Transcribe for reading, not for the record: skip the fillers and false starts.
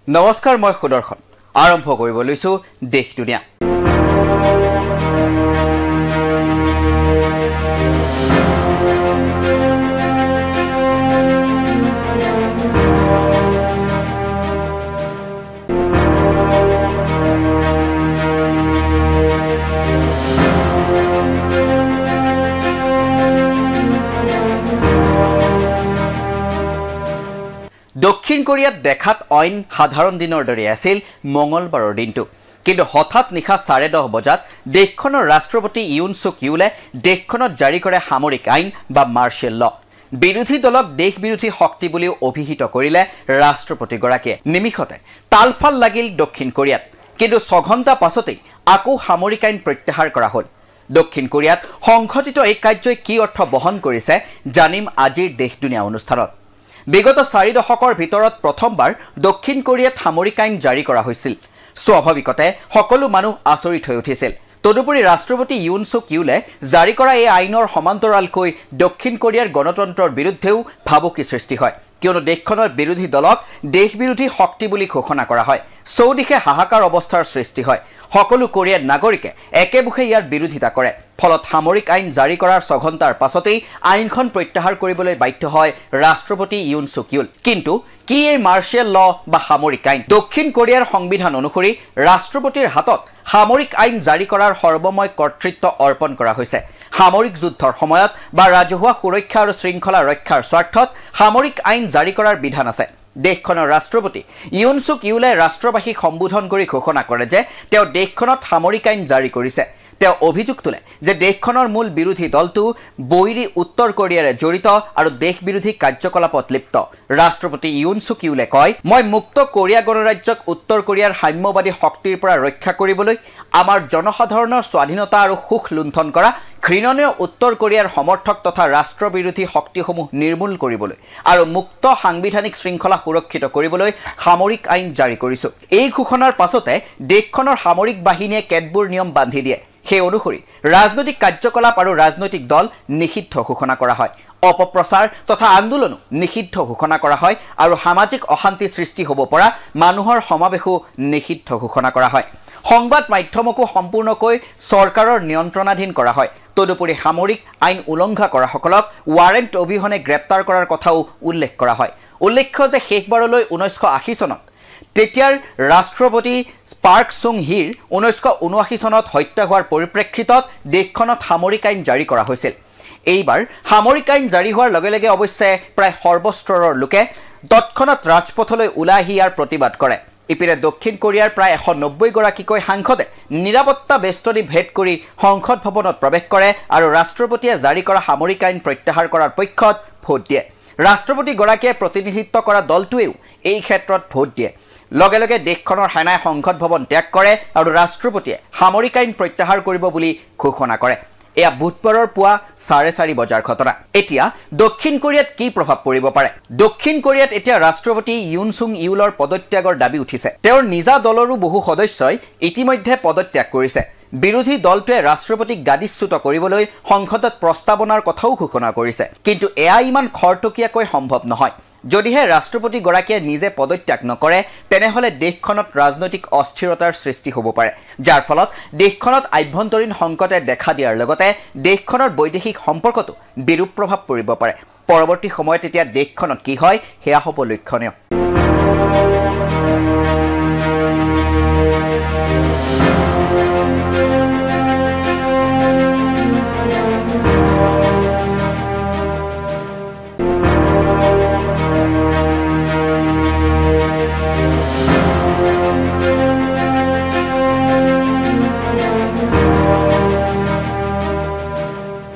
নমস্কাৰ, মই সুদৰ্শন। আৰম্ভ কৰিব লৈছো দেশ দুনিয়া। দক্ষিণ কোৰিয়াত দেখাত অইন সাধাৰণ দিনৰ দৰে আছিল মঙলবাৰৰ দিনটো, কিন্তু হঠাৎ নিশা 10:30 বজাত দেশখনৰ ৰাষ্ট্ৰপতি ইউন ছুক ইউলে দেশখনত জাৰি কৰে সামৰিক আইন বা মাৰ্শ্বেল ল। বিৰোধী দলক দেশ বিৰোধী শক্তি বুলিও অভিহিত কৰিলে ৰাষ্ট্ৰপতিগৰাকীয়ে। নিমিষতে তালফাল লাগিল দক্ষিণ কোৰিয়াত, কিন্তু 6 ঘণ্টা পাছতেই আকৌ সামৰিক আইন প্ৰত্যাহাৰ কৰা হ'ল। দক্ষিণ কোৰিয়াত সংঘটিত এই কাৰ্যই কি অৰ্থ বহন কৰিছে জানিম আজিৰ দেশ দুনিয়া অনুষ্ঠানত। বিগত 4 দশকৰ ভিতৰত প্ৰথমবাৰ দক্ষিণ কোৰিয়াত সামৰিক আইন জাৰি কৰা হৈছিল। স্বাভাৱিকতে সকলো মানুহ আচৰিত হৈ উঠিছিল। তদুপৰি ৰাষ্ট্ৰপতি ইউন ছুক ইউলে জাৰি কৰা এই আইনৰ সমান্তৰালকৈ দক্ষিণ কোৰিয়াৰ গণতন্ত্ৰৰ বিৰুদ্ধেও ভাবুকি সৃষ্টি হয়, কিয়নো দেশখনৰ বিৰোধী দলক দেশ বিৰোধী শক্তি বুলি ঘোষণা কৰা হয়। চৌদিশে হাহাকাৰ অৱস্থাৰ সৃষ্টি হয়। সকলো কোৰিয়াৰ নাগৰিকে একেমুখে ইয়াৰ বিৰোধিতা কৰে। ফলত সামৰিক আইন জাৰি কৰাৰ 6 ঘণ্টাৰ পাছতেই আইনখন প্ৰত্যাহাৰ কৰিবলৈ বাধ্য হয় ৰাষ্ট্ৰপতি ইউন ছুক ইউল। কিন্তু কি এই মাৰ্শ্বেল ল বা সামৰিক আইন? দক্ষিণ কোৰিয়াৰ সংবিধান অনুসৰি ৰাষ্ট্ৰপতিৰ হাতত সামৰিক আইন জাৰি কৰাৰ সৰ্বময় কৰ্তৃত্ব অৰ্পণ কৰা হৈছে। সামৰিক যুদ্ধৰ সময়ত বা ৰাজহুৱা সুৰক্ষা আৰু শৃংখলা ৰক্ষাৰ স্বাৰ্থত সামৰিক আইন জাৰি কৰাৰ বিধান আছে। দেশখনৰ ৰাষ্ট্ৰপতি ইউন ছুক ইউলে ৰাষ্ট্ৰবাসীক সম্বোধন কৰি ঘোষণা কৰে যে তেওঁ দেশখনত সামৰিক আইন জাৰি কৰিছে। তেওঁ অভিযোগ তোলে যে দেশখনৰ মূল বিৰোধী দলটো বৈৰী উত্তৰ কোৰিয়াৰে জড়িত আৰু দেশ বিৰোধী কাৰ্যকলাপত লিপ্ত। ৰাষ্ট্ৰপতি ইউন ছুক ইউলে কয়, মই মুক্ত কোৰিয়া গণৰাজ্যক উত্তৰ কোৰিয়াৰ সাম্যবাদী শক্তিৰ পৰা ৰক্ষা কৰিবলৈ, আমাৰ জনসাধাৰণৰ স্বাধীনতা আৰু সুখ লুণ্ঠন কৰা ঘৃণনীয় উত্তৰ কোৰিয়াৰ সমৰ্থক তথা ৰাষ্ট্ৰবিৰোধী শক্তিসমূহ নিৰ্মূল কৰিবলৈ আৰু মুক্ত সাংবিধানিক শৃংখলা সুৰক্ষিত কৰিবলৈ সামৰিক আইন জাৰি কৰিছো। এই ঘোষণাৰ পাছতে দেশখনৰ সামৰিক বাহিনীয়ে কেতবোৰ নিয়ম বান্ধি দিয়ে। সেই অনুসৰি ৰাজনৈতিক কাৰ্যকলাপ আৰু ৰাজনৈতিক দল নিষিদ্ধ ঘোষণা কৰা হয়। অপপ্ৰচাৰ তথা আন্দোলনো নিষিদ্ধ ঘোষণা কৰা হয় আৰু সামাজিক অশান্তি সৃষ্টি হ'ব পৰা মানুহৰ সমাৱেশো নিষিদ্ধ ঘোষণা কৰা হয়। সংবাদ মাধ্যমকো সম্পূৰ্ণকৈ চৰকাৰৰ নিয়ন্ত্ৰণাধীন কৰা হয়। তদুপৰি সামৰিক আইন উলংঘা কৰাসকলক ৱাৰেণ্ট অবিহনে গ্ৰেপ্তাৰ কৰাৰ কথাও উল্লেখ কৰা হয়। উল্লেখ্য যে শেষবাৰলৈ 1980 চনত তেতিয়াৰ ৰাষ্ট্ৰপতি পাৰ্ক চুং হিৰ 1979 চনত হত্যা হোৱাৰ পৰিপ্ৰেক্ষিতত দেশখনত সামৰিক আইন জাৰি কৰা হৈছিল। এইবাৰ সামৰিক আইন জাৰি হোৱাৰ লগে লগে অৱশ্যে প্ৰায় সৰ্বস্তৰৰ লোকে তৎক্ষণাত ৰাজপথলৈ ওলাই আহি ইয়াৰ প্ৰতিবাদ কৰে। ইপিনে দক্ষিণ কোৰিয়াৰ প্ৰায় 190 গৰাকীকৈ সাংসদে নিৰাপত্তা বেষ্টনী ভেদ কৰি সংসদ ভৱনত প্ৰৱেশ কৰে আৰু ৰাষ্ট্ৰপতিয়ে জাৰি কৰা সামৰিক আইন প্ৰত্যাহাৰ কৰাৰ পক্ষত ভোট দিয়ে। ৰাষ্ট্ৰপতিগৰাকীয়ে প্ৰতিনিধিত্ব কৰা দলটোৱেও এই ক্ষেত্ৰত ভোট দিয়ে। লগে লগে দেশখনৰ সেনাই সংসদ ভৱন ত্যাগ কৰে আৰু ৰাষ্ট্ৰপতিয়ে সামৰিক আইন প্ৰত্যাহাৰ কৰিব বুলি ঘোষণা কৰে। এয়া বুধবাৰৰ পুৱা 4:30 বজাৰ ঘটনা। এতিয়া দক্ষিণ কোৰিয়াত কি প্ৰভাৱ পৰিব পাৰে? দক্ষিণ কোৰিয়াত এতিয়া ৰাষ্ট্ৰপতি ইউন ছুক ইউলৰ পদত্যাগৰ দাবী উঠিছে। তেওঁৰ নিজা দলৰো বহু সদস্যই ইতিমধ্যে পদত্যাগ কৰিছে। বিৰোধী দলটোৱে ৰাষ্ট্ৰপতিক গাদীচ্যুত কৰিবলৈ সংসদত প্ৰস্তাৱনাৰ কথাও ঘোষণা কৰিছে। কিন্তু এয়া ইমান খৰতকীয়াকৈ সম্ভৱ নহয়। যদিহে ৰাষ্ট্ৰপতিগৰাকীয়ে নিজে পদত্যাগ নকৰে, তেনেহ'লে দেশখনত ৰাজনৈতিক অস্থিৰতাৰ সৃষ্টি হ'ব পাৰে, যাৰ ফলত দেশখনত আভ্যন্তৰীণ সংকটে দেখা দিয়াৰ লগতে দেশখনৰ বৈদেশিক সম্পৰ্কতো বিৰূপ প্ৰভাৱ পৰিব পাৰে। পৰৱৰ্তী সময়ত এতিয়া দেশখনত কি হয় সেয়া হ'ব লক্ষণীয়।